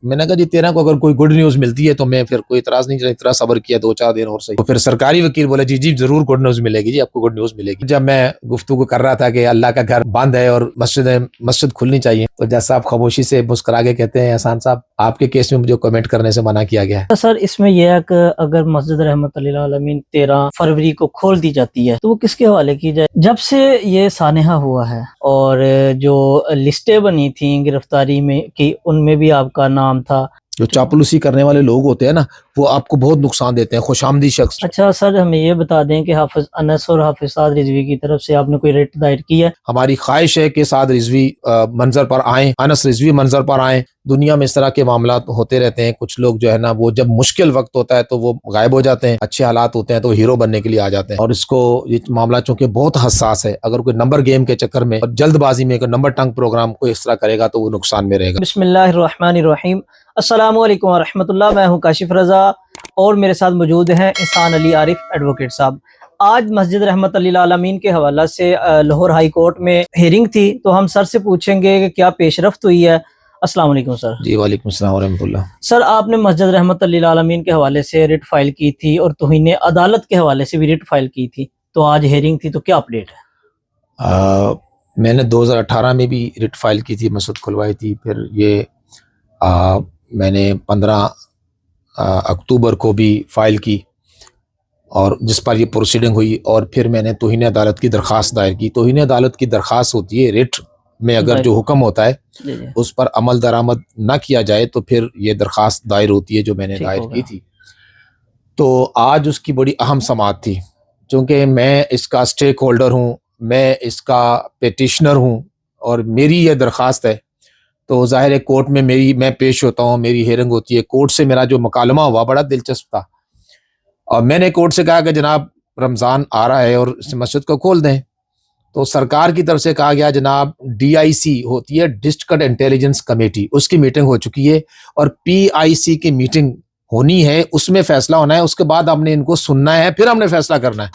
میں نے کہا جی 13 کو اگر کوئی گڈ نیوز ملتی ہے تو میں پھر کوئی اعتراض نہیں، اتنا صبر کیا 2-4 دن اور صحیح. تو پھر سرکاری وکیل بولے جی جی ضرور گڈ نیوز ملے گی، جی آپ کو گڈ نیوز ملے گی. جب میں گفتگو کر رہا تھا کہ اللہ کا گھر بند ہے اور مسجد کھلنی چاہیے، تو جج صاحب خاموشی سے مسکرا کے کہتے ہیں احسان صاحب آپ کے کیس میں مجھے کمنٹ کرنے سے منع کیا گیا ہے. سر اس میں یہ ہے کہ اگر مسجد رحمت اللہ عالمین 13 فروری کو کھول دی جاتی ہے تو وہ کس کے حوالے کی جائے؟ جب سے یہ سانحہ ہوا ہے اور جو لسٹیں بنی تھیں گرفتاری میں کی، ان میں بھی آپ کا نام تھا. جو چاپلوسی کرنے والے لوگ ہوتے ہیں نا وہ آپ کو بہت نقصان دیتے ہیں، خوش آمدی شخص. اچھا سر ہمیں یہ بتا دیں کہ حافظ انس اور حافظ سعد رضوی کی طرف سے آپ نے کوئی ریٹ دائر کی ہے؟ ہماری خواہش ہے کہ سعد رضوی منظر پر آئیں، انس رضوی منظر پر آئیں. دنیا میں اس طرح کے معاملات ہوتے رہتے ہیں، کچھ لوگ جو ہے نا وہ جب مشکل وقت ہوتا ہے تو وہ غائب ہو جاتے ہیں، اچھے حالات ہوتے ہیں تو ہیرو بننے کے لیے آ جاتے ہیں. اور اس کو یہ معاملہ چونکہ بہت حساس ہے، اگر کوئی نمبر گیم کے چکر میں اور جلد بازی میں نمبر ٹنگ پروگرام کو اس طرح کرے گا تو وہ نقصان میں رہے گا. بسم اللہ الرحمن الرحیم. السلام علیکم ورحمۃ اللہ. میں ہوں کاشف رضا اور میرے ساتھ موجود ہیں احسان علی عارف ایڈوکیٹ صاحب. آج مسجد رحمت اللہ عالمین کے حوالہ سے لاہور ہائی کورٹ میں ہیرنگ تھی، تو ہم سر سے پوچھیں گے کہ کیا پیش رفت ہوئی ہے. السلام علیکم سر. جی وعلیکم السلام ورحمۃ اللہ. سر آپ نے مسجد رحمت اللہ عالمین کے حوالے سے ریٹ فائل کی تھی اور توہین عدالت کے حوالے سے بھی ریٹ فائل کی تھی، تو آج ہیرنگ تھی، تو کیا اپڈیٹ ہے؟ میں نے 2018 میں بھی ریٹ فائل کی تھی، مسجد کھلوائی تھی. پھر یہ میں نے 15 اکتوبر کو بھی فائل کی اور جس پر یہ پروسیڈنگ ہوئی، اور پھر میں نے توہین عدالت کی درخواست دائر کی. توہین عدالت کی درخواست ہوتی ہے ریٹ میں اگر جو حکم ہوتا ہے اس پر عمل درآمد نہ کیا جائے تو پھر یہ درخواست دائر ہوتی ہے جو میں نے دائر کی تھی. تو آج اس کی بڑی اہم سماعت تھی، چونکہ میں اس کا اسٹیک ہولڈر ہوں، میں اس کا پیٹیشنر ہوں اور میری یہ درخواست ہے. تو ظاہر ہے کورٹ میں میں پیش ہوتا ہوں، میری ہیرنگ ہوتی ہے. کورٹ سے میرا جو مکالمہ ہوا بڑا دلچسپ تھا، اور میں نے کورٹ سے کہا کہ جناب رمضان آ رہا ہے اور اس مسجد کو کھول دیں. تو سرکار کی طرف سے کہا گیا جناب DIC ہوتی ہے ڈسٹرکٹ انٹیلیجنس کمیٹی، اس کی میٹنگ ہو چکی ہے اور PIC کی میٹنگ ہونی ہے، اس میں فیصلہ ہونا ہے، اس کے بعد ہم نے ان کو سننا ہے، پھر ہم نے فیصلہ کرنا ہے.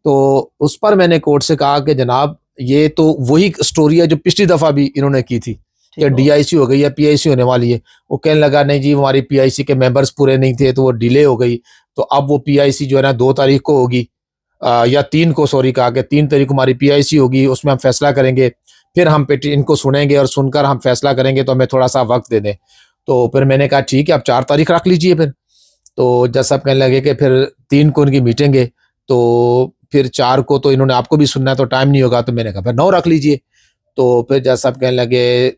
تو اس پر میں نے کورٹ سے کہا کہ جناب یہ تو وہی سٹوری ہے جو پچھلی دفعہ بھی انہوں نے کی تھی کہ DIC ہو گئی ہے، PIC ہونے والی ہے. وہ کہنے لگا نہیں جی ہماری PIC کے ممبرز پورے نہیں تھے تو وہ ڈیلے ہو گئی. تو اب وہ PIC جو ہے نا 2 تاریخ کو ہوگی، یا 3 کو، سوری کہا کہ 3 تاریخ کو ہماری PIC ہوگی، اس میں ہم فیصلہ کریں گے، پھر ہم ان کو سنیں گے اور سن کر ہم فیصلہ کریں گے، تو ہمیں تھوڑا سا وقت دے دیں. تو پھر میں نے کہا ٹھیک ہے آپ 4 تاریخ رکھ لیجئے. پھر تو جج صاحب کہنے لگے کہ پھر 3 کو ان کی میٹنگ ہے، تو پھر 4 کو تو انہوں نے آپ کو بھی سننا ہے تو ٹائم نہیں ہوگا. تو میں نے کہا پھر 9 رکھ لیجئے. تو پھر جج صاحب کہنے لگے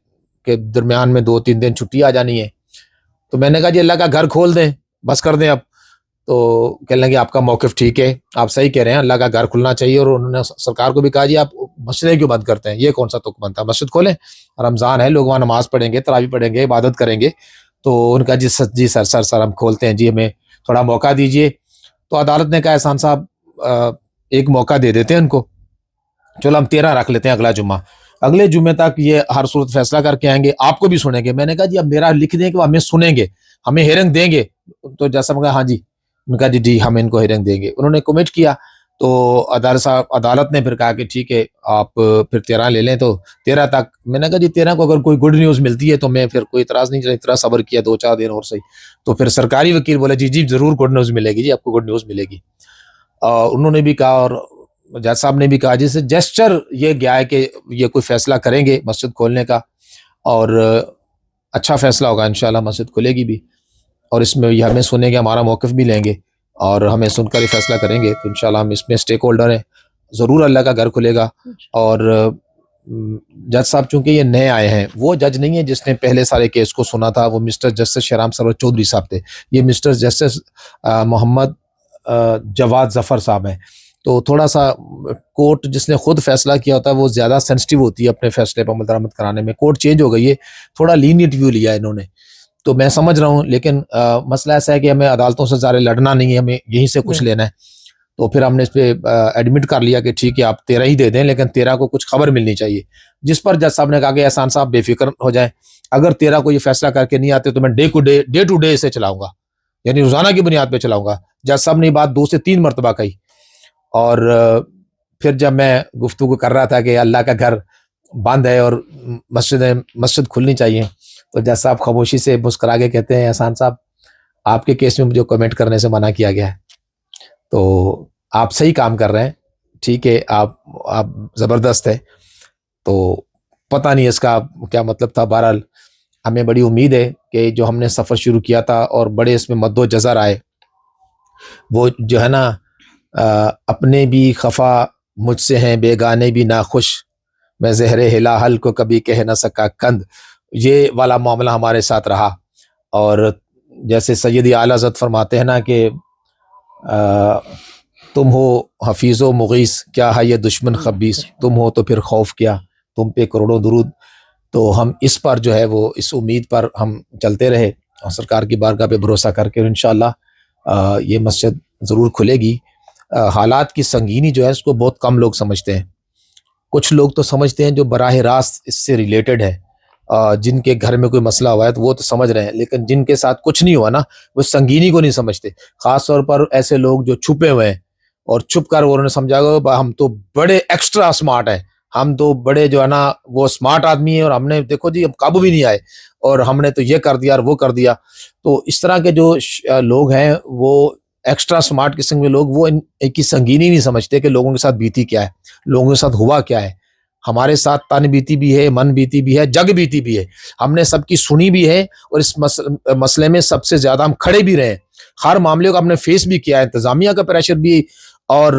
کہ درمیان میں 2-3 دن چھٹی آ جانی ہے. تو میں نے کہا جی اللہ کا گھر کھول دیں، بس کر دیں اب. تو کہنے لگے آپ کا موقف ٹھیک ہے، آپ صحیح کہہ رہے ہیں، اللہ کا گھر کھلنا چاہیے. اور انہوں نے سرکار کو بھی کہا جی آپ مسجدیں کیوں بند کرتے ہیں، یہ کون سا تک بنتا ہے، مسجد کھولیں، رمضان ہے، لوگ وہاں نماز پڑھیں گے، تراویح پڑھیں گے، عبادت کریں گے. تو ان کا جی سر ہم کھولتے ہیں، جی ہمیں تھوڑا موقع دیجئے. تو عدالت نے کہا احسان صاحب ایک موقع دے دیتے ہیں ان کو، چلو ہم 13 رکھ لیتے ہیں، اگلا جمعہ، اگلے جمعے تک یہ ہر صورت فیصلہ کر کے آئیں گے، آپ کو بھی سنیں گے. میں نے کہا جی اب میرا لکھ دیں کہ وہ ہمیں سنیں گے، ہمیں ہیرنگ دیں گے. تو جیسا میں کہا ہاں جی، ان کا جی ہم ان کو ہیرنگ دیں گے. انہوں نے کمٹ کیا. تو عدالت نے پھر کہا کہ ٹھیک ہے آپ پھر 13 لے لیں. تو 13 تک میں نے کہا جی 13 کو اگر کوئی گڈ نیوز ملتی ہے تو میں پھر کوئی اعتراض نہیں، اتنا صبر کیا 2-4 دن اور صحیح. تو پھر سرکاری وکیل بولے جی جی ضرور گڈ نیوز ملے گی، جی آپ کو گڈ نیوز ملے گی. انہوں نے بھی کہا اور جج صاحب نے بھی کہا، جس سے جیسچر یہ گیا ہے کہ یہ کوئی فیصلہ کریں گے مسجد کھولنے کا، اور اچھا فیصلہ ہوگا انشاءاللہ، مسجد کھلے گی بھی، اور اس میں یہ ہمیں سنیں گے، ہمارا موقف بھی لیں گے اور ہمیں سن کر ہی فیصلہ کریں گے. تو انشاءاللہ ہم اس میں اسٹیک ہولڈر ہیں، ضرور اللہ کا گھر کھلے گا. اور جج صاحب چونکہ یہ نئے آئے ہیں، وہ جج نہیں ہے جس نے پہلے سارے کیس کو سنا تھا، وہ مسٹر جسٹس شہرام سرور چودھری صاحب تھے. یہ مسٹر جسٹس محمد جواد ظفر صاحب ہیں. تو تھوڑا سا کورٹ جس نے خود فیصلہ کیا ہوتا ہے وہ زیادہ سینسٹیو ہوتی ہے اپنے فیصلے پر عمل درآمد کرانے میں. کورٹ چینج ہو گئی ہے، تھوڑا لینیٹ ویو لیا انہوں نے، تو میں سمجھ رہا ہوں. لیکن مسئلہ ایسا ہے کہ ہمیں عدالتوں سے زیادہ لڑنا نہیں ہے، ہمیں یہیں سے کچھ لینا ہے. تو پھر ہم نے اس پہ ایڈمٹ کر لیا کہ ٹھیک ہے آپ 13 ہی دے دیں، لیکن 13 کو کچھ خبر ملنی چاہیے. جس پر جج صاحب نے کہا کہ احسان صاحب بے فکر ہو جائیں، اگر 13 کو یہ فیصلہ کر کے نہیں آتے تو میں ڈے ٹو ڈے سے چلاؤں گا، یعنی روزانہ کی بنیاد پہ چلاؤں گا. جج صاحب نے یہ بات 2 سے 3 مرتبہ کہی. اور پھر جب میں گفتگو کر رہا تھا کہ اللہ کا گھر بند ہے اور مسجد کھلنی چاہیے، تو جج صاحب خاموشی سے مسکرا کے کہتے ہیں احسان صاحب آپ کے کیس میں مجھے کمنٹ کرنے سے منع کیا گیا ہے, تو آپ صحیح کام کر رہے ہیں, ٹھیک ہے, آپ زبردست ہے. تو پتہ نہیں اس کا کیا مطلب تھا. بہرحال ہمیں بڑی امید ہے کہ جو ہم نے سفر شروع کیا تھا اور بڑے اس میں مد و جزر آئے, وہ جو ہے نا اپنے بھی خفا مجھ سے ہیں بیگانے بھی ناخوش, میں زہر ہلاحل کو کبھی کہہ نہ سکا کند, یہ والا معاملہ ہمارے ساتھ رہا. اور جیسے سید اعلیٰ حضرت فرماتے ہیں نا کہ تم ہو حفیظ و مغیث کیا ہے یہ دشمن خبیث, تم ہو تو پھر خوف کیا تم پہ کروڑوں درود. تو ہم اس پر جو ہے وہ اس امید پر ہم چلتے رہے اور سرکار کی بارگاہ پہ بھروسہ کر کے انشاءاللہ یہ مسجد ضرور کھلے گی. حالات کی سنگینی جو ہے اس کو بہت کم لوگ سمجھتے ہیں. کچھ لوگ تو سمجھتے ہیں جو براہ راست اس سے ریلیٹڈ ہے, جن کے گھر میں کوئی مسئلہ ہوا ہے تو وہ تو سمجھ رہے ہیں, لیکن جن کے ساتھ کچھ نہیں ہوا نا وہ سنگینی کو نہیں سمجھتے. خاص طور پر ایسے لوگ جو چھپے ہوئے ہیں اور چھپ کر انہوں نے سمجھا گا ہم تو بڑے ایکسٹرا اسمارٹ ہیں, ہم تو بڑے جو ہے نا وہ اسمارٹ آدمی ہیں اور ہم نے دیکھو جی ہم قابو بھی نہیں آئے اور ہم نے تو یہ کر دیا اور وہ کر دیا. تو اس طرح کے جو لوگ ہیں وہ ایکسٹرا اسمارٹ قسم کے لوگ, وہ ایک کی سنگینی نہیں سمجھتے کہ لوگوں کے ساتھ بیتی کیا ہے, لوگوں کے ساتھ ہوا کیا ہے. ہمارے ساتھ تن بیتی بھی ہے, من بیتی بھی ہے, جگ بیتی بھی ہے, ہم نے سب کی سنی بھی ہے اور اس مسئلے میں سب سے زیادہ ہم کھڑے بھی رہے ہیں. ہر معاملے کو ہم نے فیس بھی کیا ہے, انتظامیہ کا پریشر بھی اور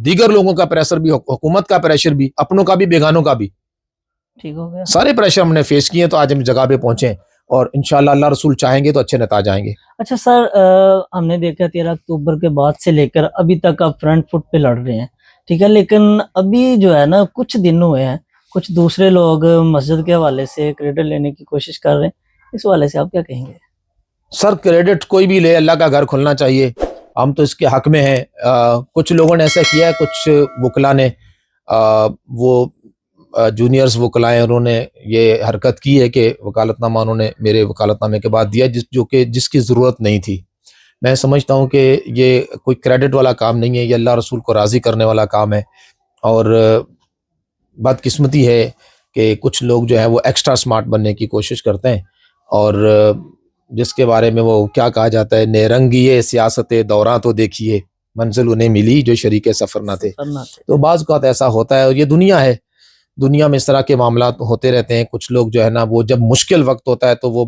دیگر لوگوں کا پریشر بھی, حکومت کا پریشر بھی, اپنوں کا بھی بیگانوں کا بھی, ٹھیک ہو گیا. سارے پریشر ہم نے فیس کیے, تو آج ہم جگہ پہ پہنچے اور انشاءاللہ اللہ رسول چاہیں گے تو اچھے نتائج آئیں گے. اچھا سر, ہم نے دیکھا 13 اکتوبر کے بعد سے لے کر ابھی تک آپ فرنٹ فٹ پہ لڑ رہے ہیں, ٹھیک ہے, لیکن ابھی جو ہے نا کچھ دن ہوئے ہیں کچھ دوسرے لوگ مسجد کے حوالے سے کریڈٹ لینے کی کوشش کر رہے ہیں, اس حوالے سے آپ کیا کہیں گے؟ سر کریڈٹ کوئی بھی لے, اللہ کا گھر کھلنا چاہیے, ہم تو اس کے حق میں ہیں. کچھ لوگوں نے ایسا کیا ہے, کچھ وکلا نے, وہ جونیئرز وکلا ہیں, انہوں نے یہ حرکت کی ہے کہ وکالت نامہ انہوں نے میرے وکالت نامے کے بعد دیا جس کی ضرورت نہیں تھی. میں سمجھتا ہوں کہ یہ کوئی کریڈٹ والا کام نہیں ہے, یہ اللہ رسول کو راضی کرنے والا کام ہے. اور بدقسمتی ہے کہ کچھ لوگ جو ہے وہ ایکسٹرا سمارٹ بننے کی کوشش کرتے ہیں, اور جس کے بارے میں وہ کیا کہا جاتا ہے, نیرنگیے سیاست دوراں تو دیکھیے منزل انہیں ملی جو شریک سفر نہ تھے. تو بعض اوقات ایسا ہوتا ہے, اور یہ دنیا ہے, دنیا میں اس طرح کے معاملات ہوتے رہتے ہیں. کچھ لوگ جو ہے نا وہ جب مشکل وقت ہوتا ہے تو وہ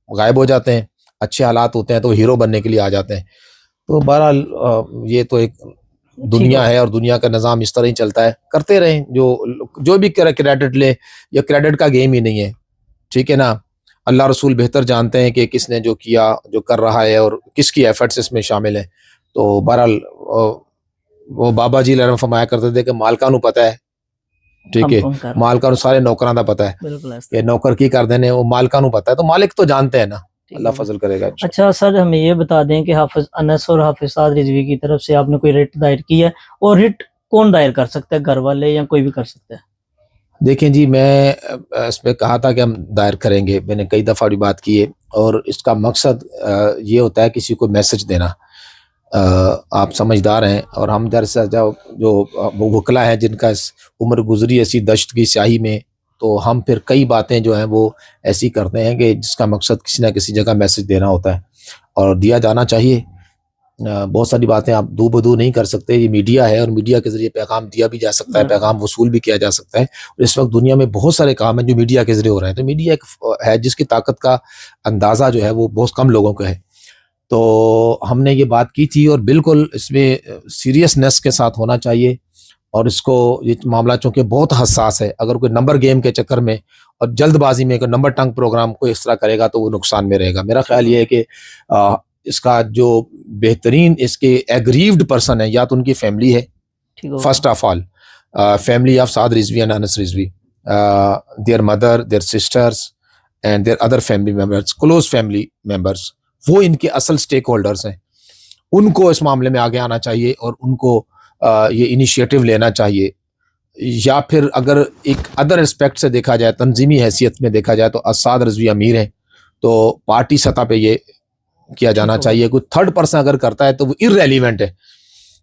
غائب ہو جاتے ہیں, اچھے حالات ہوتے ہیں تو ہیرو بننے کے لیے آ جاتے ہیں. تو بہرحال یہ تو ایک دنیا ہے اور دنیا کا نظام اس طرح ہی چلتا ہے, کرتے رہیں. جو بھی کریڈٹ لے, یہ کریڈٹ کا گیم ہی نہیں ہے, ٹھیک ہے نا. اللہ رسول بہتر جانتے ہیں کہ کس نے جو کیا, جو کر رہا ہے اور کس کی ایفرٹس اس میں شامل ہیں. تو بہرحال وہ بابا جی لرم فرمایا کرتے تھے کہ مالکاں نو پتہ ہے, ٹھیک ہے, مالکاں نو سارے نوکراں دا پتہ ہے کہ نوکر کی کر دینے, وہ مالکاں نو پتہ ہے, تو مالک تو جانتے ہیں نا, اللہ فضل کرے گا. اچھا سر, ہمیں یہ بتا دیں کہ حافظ انس اور حافظ سعد رضوی کی طرف سے آپ نے کوئی ریٹ دائر کی ہے, اور ریٹ کون دائر کر سکتا ہے, گھر والے یا کوئی بھی کر سکتا ہے؟ دیکھیں جی, میں اس پہ کہا تھا کہ ہم دائر کریں گے, میں نے کئی دفعہ بھی بات کی ہے, اور اس کا مقصد یہ ہوتا ہے کسی کو میسج دینا. آپ سمجھدار ہیں, اور ہم در سے جو وکلا ہیں جن کا اس عمر گزری ایسی دشت کی سیاہی میں, تو ہم پھر کئی باتیں جو ہیں وہ ایسی کرتے ہیں کہ جس کا مقصد کسی نہ کسی جگہ میسج دینا ہوتا ہے, اور دیا جانا چاہیے. بہت ساری باتیں آپ دو بدو نہیں کر سکتے, یہ میڈیا ہے اور میڈیا کے ذریعے پیغام دیا بھی جا سکتا ہے, پیغام وصول بھی کیا جا سکتا ہے. اور اس وقت دنیا میں بہت سارے کام ہیں جو میڈیا کے ذریعے ہو رہے ہیں, تو میڈیا ایک ہے جس کی طاقت کا اندازہ جو ہے وہ بہت کم لوگوں کو ہے. تو ہم نے یہ بات کی تھی, اور بالکل اس میں سیریسنس کے ساتھ ہونا چاہیے, اور اس کو یہ معاملہ چونکہ بہت حساس ہے, اگر کوئی نمبر گیم کے چکر میں اور جلد بازی میں کوئی نمبر ٹنگ پروگرام کو اس طرح کرے گا تو وہ نقصان میں رہے گا. میرا خیال یہ ہے کہ اس کا جو بہترین اس کے ایگریوڈ پرسن ہے, یا تو ان کی فیملی ہے, first of all family of Saad Rizvi and Anas Rizvi, their mother, their sisters and their other family members, close family members, وہ ان کے اصل سٹیک ہولڈرز ہیں. ان کو اس معاملے میں آگے آنا چاہیے اور ان کو یہ انیشیٹو لینا چاہیے. یا پھر اگر ایک ادر اسپیکٹ سے دیکھا جائے, تنظیمی حیثیت میں دیکھا جائے, تو سعد رضوی امیر ہیں, تو پارٹی سطح پہ یہ کیا جانا چاہیے. کوئی تھرڈ پرسن اگر کرتا ہے تو وہ ارریلیونٹ ہے,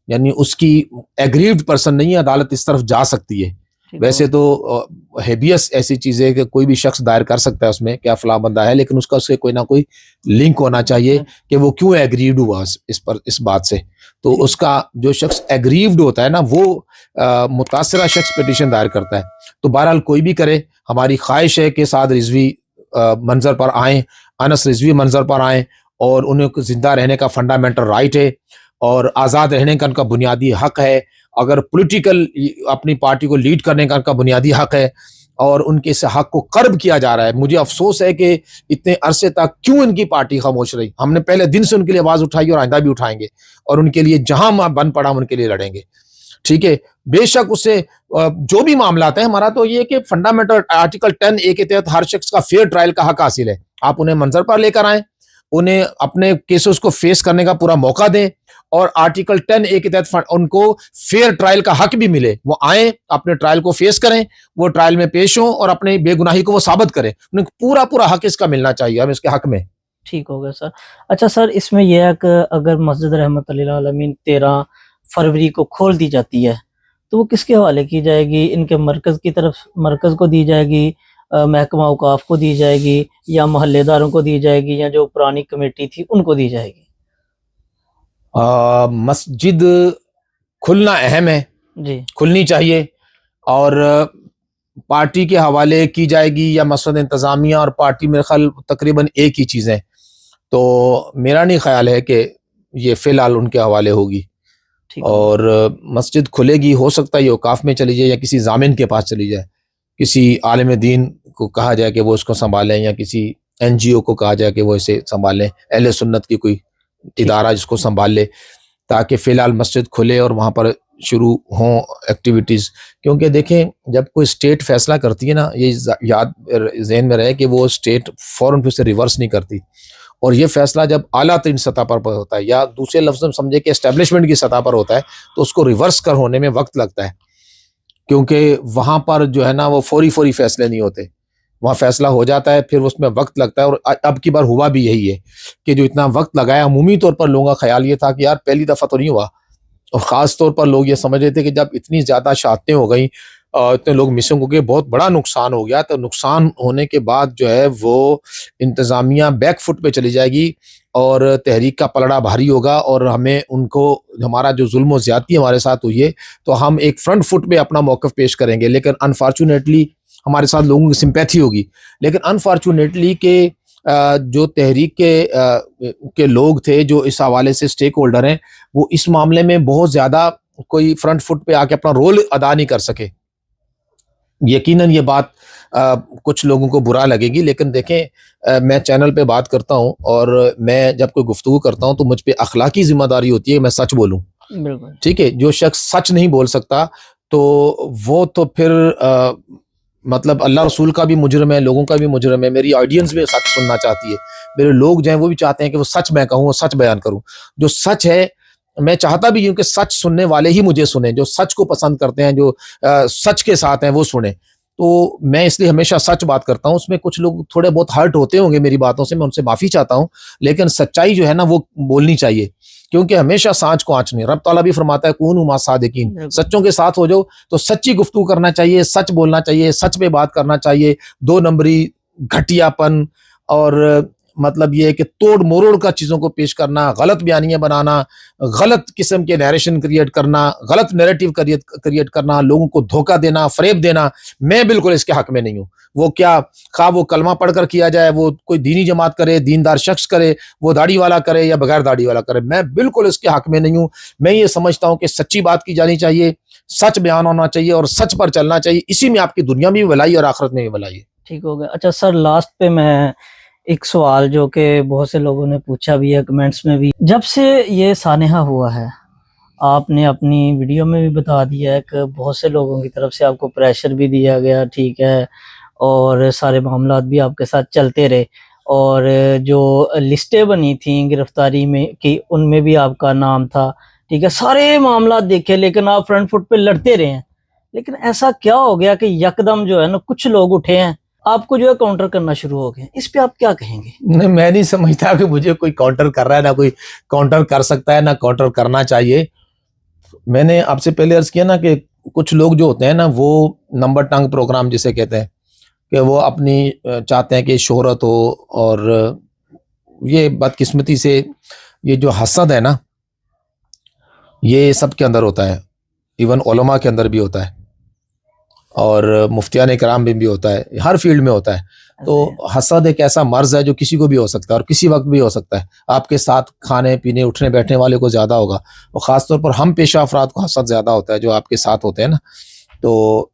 یعنی اس کی ایگریوڈ پرسن نہیں ہے, عدالت اس طرف جا سکتی ہے. ویسے تو ہیبیس ایسی چیز ہے کہ کوئی بھی شخص دائر کر سکتا ہے اس میں کیا فلاں بندہ ہے، لیکن اس کا اس سے کوئی نہ کوئی لنک ہونا چاہیے کہ وہ کیوں ایگریڈ ہوا اس بات سے. تو اس کا جو شخص ایگریوڈ ہوتا ہے نا وہ متاثرہ شخص پیٹیشن دائر کرتا ہے. تو بہرحال کوئی بھی کرے، ہماری خواہش ہے کہ سعد رضوی منظر پر آئیں، انس رضوی منظر پر آئیں، اور انہیں زندہ رہنے کا فنڈامنٹل رائٹ ہے اور آزاد رہنے کا ان کا بنیادی حق ہے. اگر پولیٹیکل اپنی پارٹی کو لیڈ کرنے کا ان کا بنیادی حق ہے اور ان کے اس حق کو قرب کیا جا رہا ہے. مجھے افسوس ہے کہ اتنے عرصے تک کیوں ان کی پارٹی خاموش رہی. ہم نے پہلے دن سے ان کے لیے آواز اٹھائی اور آئندہ بھی اٹھائیں گے، اور ان کے لیے جہاں بن پڑا ہم ان کے لیے لڑیں گے. ٹھیک ہے، بے شک اس سے جو بھی معاملات ہیں، ہمارا تو یہ کہ فنڈامنٹل آرٹیکل 10A کے تحت ہر شخص کا فیئر ٹرائل کا حق حاصل ہے. آپ انہیں منظر پر لے کر آئیں، انہیں اپنے کیسز کو فیس کرنے کا پورا موقع دیں، اور آرٹیکل 10A کے تحت ان کو فیئر ٹرائل کا حق بھی ملے. وہ آئیں، اپنے ٹرائل کو فیس کریں، وہ ٹرائل میں پیش ہوں اور اپنی بے گناہی کو وہ ثابت کریں. انہیں پورا حق اس کا ملنا چاہیے، ہم اس کے حق میں. ٹھیک ہو گیا سر. اچھا سر، اس میں یہ ہے کہ اگر مسجد رحمت اللہ عالمین 13 فروری کو کھول دی جاتی ہے تو وہ کس کے حوالے کی جائے گی؟ ان کے مرکز کو دی جائے گی، محکمہ اوقاف کو دی جائے گی، یا محلے داروں کو دی جائے گی، یا جو پرانی کمیٹی تھی ان کو دی جائے گی؟ مسجد کھلنا اہم ہے، جی کھلنی چاہیے، اور پارٹی کے حوالے کی جائے گی یا مسجد انتظامیہ اور پارٹی میں خیال تقریباً ایک ہی چیزیں. تو میرا نہیں خیال ہے کہ یہ فی الحال ان کے حوالے ہوگی. اور مسجد کھلے گی، ہو سکتا ہے یہ اوقاف میں چلی جائے یا کسی ضامن کے پاس چلی جائے، کسی عالم دین کو کہا جائے کہ وہ اس کو سنبھالیں، یا کسی NGO کو کہا جائے کہ وہ اسے سنبھالیں، اہل سنت کی کوئی ادارہ جس کو سنبھال لے، تاکہ فی الحال مسجد کھلے اور وہاں پر شروع ہوں ایکٹیویٹیز. کیونکہ دیکھیں جب کوئی اسٹیٹ فیصلہ کرتی ہے نا، یہ یاد ذہن میں رہے کہ وہ اسٹیٹ فوراً پھر سے ریورس نہیں کرتی. اور یہ فیصلہ جب اعلیٰ ترین سطح پر ہوتا ہے، یا دوسرے لفظ میں سمجھے کہ اسٹیبلشمنٹ کی سطح پر ہوتا ہے، تو اس کو ریورس کر ہونے میں وقت لگتا ہے. کیونکہ وہاں پر جو ہے نا وہ فوری فیصلے نہیں ہوتے، وہاں فیصلہ ہو جاتا ہے، پھر اس میں وقت لگتا ہے. اور اب کی بار ہوا بھی یہی ہے کہ جو اتنا وقت لگایا، عمومی طور پر لوگوں کا خیال یہ تھا کہ یار پہلی دفعہ تو نہیں ہوا، اور خاص طور پر لوگ یہ سمجھ رہے تھے کہ جب اتنی زیادہ شہادتیں ہو گئیں، اتنے لوگ مسنگ ہو گئے، بہت بڑا نقصان ہو گیا. تو نقصان ہونے کے بعد جو ہے وہ انتظامیہ بیک فٹ پہ چلی جائے گی اور تحریک کا پلڑا بھاری ہوگا، اور ہمیں ان کو ہمارا جو ظلم و زیادتی ہمارے ساتھ ہوئی ہے تو ہم ایک فرنٹ فٹ پہ اپنا موقف پیش کریں گے. لیکن انفارچونیٹلی ہمارے ساتھ لوگوں کی سمپیتھی ہوگی، لیکن انفارچونیٹلی کہ جو تحریک کے لوگ تھے جو اس حوالے سے سٹیک ہولڈر ہیں، وہ اس معاملے میں بہت زیادہ کوئی فرنٹ فٹ پہ آ کے اپنا رول ادا نہیں کر سکے. یقیناً یہ بات کچھ لوگوں کو برا لگے گی، لیکن دیکھیں میں چینل پہ بات کرتا ہوں اور میں جب کوئی گفتگو کرتا ہوں تو مجھ پہ اخلاقی ذمہ داری ہوتی ہے کہ میں سچ بولوں. بالکل ٹھیک ہے، جو شخص سچ نہیں بول سکتا تو وہ تو پھر مطلب اللہ رسول کا بھی مجرم ہے، لوگوں کا بھی مجرم ہے. میری آڈینس بھی سچ سننا چاہتی ہے، میرے لوگ جو ہیں وہ بھی چاہتے ہیں کہ وہ سچ میں کہوں، سچ بیان کروں. جو سچ ہے میں چاہتا بھی ہوں کہ سچ سننے والے ہی مجھے سنیں، جو سچ کو پسند کرتے ہیں، جو سچ کے ساتھ ہیں وہ سنیں. تو میں اس لیے ہمیشہ سچ بات کرتا ہوں. اس میں کچھ لوگ تھوڑے بہت ہرٹ ہوتے ہوں گے میری باتوں سے، میں ان سے معافی چاہتا ہوں، لیکن سچائی جو ہے نا وہ بولنی چاہیے، کیونکہ ہمیشہ سانچ کو آنچ نہیں. رب تعالیٰ بھی فرماتا ہے کونوا مع صادقین، سچوں کے ساتھ ہو جاؤ. تو سچی گفتگو کرنا چاہیے، سچ بولنا چاہیے، سچ پہ بات کرنا چاہیے. 2 نمبری، گھٹیا پن اور مطلب یہ ہے کہ توڑ مروڑ کا چیزوں کو پیش کرنا، غلط بیانیاں بنانا، غلط قسم کے نیریشن کریٹ کرنا، غلط نیریٹو کریٹ کرنا، لوگوں کو دھوکہ دینا، فریب دینا، میں بالکل اس کے حق میں نہیں ہوں. وہ کیا خواہ وہ کلمہ پڑھ کر کیا جائے، وہ کوئی دینی جماعت کرے، دیندار شخص کرے، وہ داڑھی والا کرے یا بغیر داڑھی والا کرے، میں بالکل اس کے حق میں نہیں ہوں. میں یہ سمجھتا ہوں کہ سچی بات کی جانی چاہیے، سچ بیان ہونا چاہیے اور سچ پر چلنا چاہیے. اسی میں آپ کی دنیا میں بھی بھلائی اور آخرت میں بھی بھلائی ہے. ٹھیک ہو گیا. اچھا سر، لاسٹ پہ میں ایک سوال جو کہ بہت سے لوگوں نے پوچھا بھی ہے کمنٹس میں بھی، جب سے یہ سانحہ ہوا ہے آپ نے اپنی ویڈیو میں بھی بتا دیا ہے کہ بہت سے لوگوں کی طرف سے آپ کو پریشر بھی دیا گیا، ٹھیک ہے، اور سارے معاملات بھی آپ کے ساتھ چلتے رہے، اور جو لسٹیں بنی تھیں گرفتاری میں کی ان میں بھی آپ کا نام تھا، ٹھیک ہے، سارے معاملات دیکھے، لیکن آپ فرنٹ فٹ پہ لڑتے رہے ہیں. لیکن ایسا کیا ہو گیا کہ یکدم جو ہے نا کچھ لوگ اٹھے ہیں، آپ کو جو ہے کاؤنٹر کرنا شروع ہو گئے؟ اس پہ آپ کیا کہیں گے؟ نہیں، میں نہیں سمجھتا کہ مجھے کوئی کاؤنٹر کر رہا ہے، نہ کوئی کاؤنٹر کر سکتا ہے، نہ کاؤنٹر کرنا چاہیے. میں نے آپ سے پہلے عرض کیا نا کہ کچھ لوگ جو ہوتے ہیں نا وہ نمبر ٹنگ پروگرام جسے کہتے ہیں کہ وہ اپنی چاہتے ہیں کہ شہرت ہو، اور یہ بدقسمتی سے یہ جو حسد ہے نا یہ سب کے اندر ہوتا ہے، ایون علماء کے اندر بھی ہوتا ہے اور مفتیان کرام میں بھی ہوتا ہے، ہر فیلڈ میں ہوتا ہے۔ تو حسد ایک ایسا مرض ہے جو کسی کو بھی ہو سکتا ہے اور کسی وقت بھی ہو سکتا ہے۔ آپ کے ساتھ کھانے پینے اٹھنے بیٹھنے والے کو زیادہ ہوگا، اور خاص طور پر ہم پیشہ افراد کو حسد زیادہ ہوتا ہے جو آپ کے ساتھ ہوتے ہیں نا۔ تو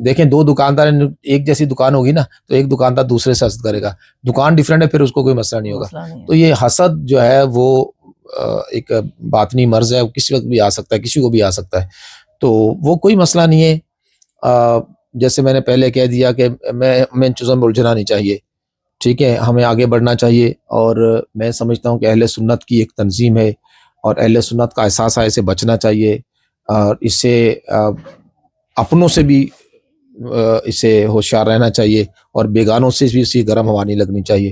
دیکھیں دو دکاندار ایک جیسی دکان ہوگی نا تو ایک دکاندار دوسرے سے حسد کرے گا، دکان ڈیفرنٹ ہے پھر اس کو کوئی مسئلہ نہیں ہوگا۔ تو یہ حسد جو ہے وہ ایک باطنی مرض ہے، وہ کسی وقت بھی آ سکتا ہے، کسی کو بھی آ سکتا ہے، تو وہ کوئی مسئلہ نہیں ہے۔ جیسے میں نے پہلے کہہ دیا کہ ہمیں ان چیزوں میں الجھنا نہیں چاہیے، ٹھیک ہے، ہمیں آگے بڑھنا چاہیے، اور میں سمجھتا ہوں کہ اہل سنت کی ایک تنظیم ہے اور اہل سنت کا احساس ہے، اسے بچنا چاہیے، اور اس سے اپنوں سے بھی اسے ہوشیار رہنا چاہیے اور بیگانوں سے بھی اسی گرم ہوا نہیں لگنی چاہیے۔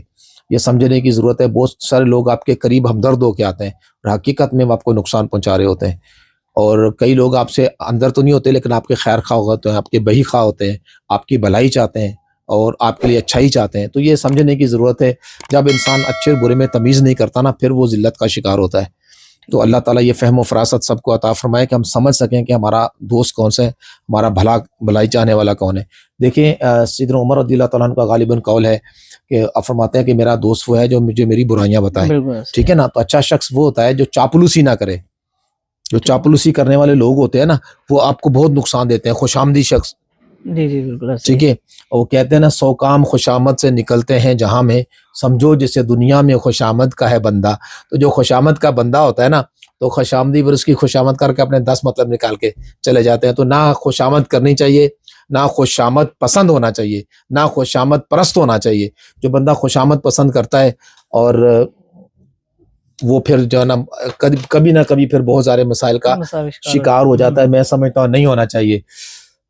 یہ سمجھنے کی ضرورت ہے، بہت سارے لوگ آپ کے قریب ہمدرد ہو کے آتے ہیں اور حقیقت میں وہ آپ کو نقصان پہنچا رہے ہوتے ہیں، اور کئی لوگ آپ سے اندر تو نہیں ہوتے لیکن آپ کے خیر خواہ ہوتے ہیں، آپ کے بہی خواہ ہوتے ہیں، آپ کی بھلائی چاہتے ہیں اور آپ کے لیے اچھائی چاہتے ہیں۔ تو یہ سمجھنے کی ضرورت ہے، جب انسان اچھے اور برے میں تمیز نہیں کرتا نا پھر وہ ذلت کا شکار ہوتا ہے۔ تو اللہ تعالیٰ یہ فہم و فراست سب کو عطا فرمائے کہ ہم سمجھ سکیں کہ ہمارا دوست کون سا ہے، ہمارا بھلائی چاہنے والا کون ہے۔ دیکھیں سیدنا عمر رضی اللہ تعالیٰ عنہ کا غالباً قول ہے کہ آپ فرماتے ہیں کہ میرا دوست وہ ہے جو مجھے میری برائیاں بتائے، ٹھیک ہے نا۔ تو اچھا شخص وہ ہوتا ہے جو چاپلوسی نہ کرے۔ جو چاپلوسی کرنے والے لوگ ہوتے ہیں نا وہ آپ کو بہت نقصان دیتے ہیں۔ خوش آمدی شخص، جی جی بالکل ٹھیک ہے، اور وہ کہتے ہیں نا 100 کام خوش آمد سے نکلتے ہیں جہاں میں، سمجھو جسے دنیا میں خوش آمد کا ہے بندہ۔ تو جو خوش آمد کا بندہ ہوتا ہے نا تو خوش آمدی پر اس کی خوش آمد کر کے اپنے 10 مطلب نکال کے چلے جاتے ہیں۔ تو نہ خوش آمد کرنی چاہیے، نہ خوش آمد پسند ہونا چاہیے، نہ خوش آمد پرست ہونا چاہیے۔ جو بندہ خوش آمد پسند کرتا ہے اور وہ پھر جو ہے نا کبھی نہ کبھی پھر بہت سارے مسائل کا شکار ہو جاتا ہے، میں سمجھتا ہوں نہیں ہونا چاہیے۔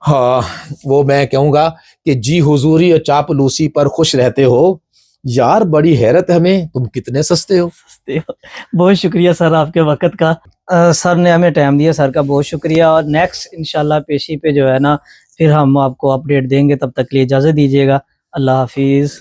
ہاں وہ میں کہوں گا کہ جی حضوری اور چاپلوسی پر خوش رہتے ہو یار، بڑی حیرت ہے ہمیں تم کتنے سستے ہو۔ بہت شکریہ سر آپ کے وقت کا، سر نے ہمیں ٹائم دیا، سر کا بہت شکریہ، اور نیکسٹ انشاءاللہ پیشی پہ جو ہے نا پھر ہم آپ کو اپڈیٹ دیں گے، تب تک لیے اجازت دیجیے گا، اللہ حافظ۔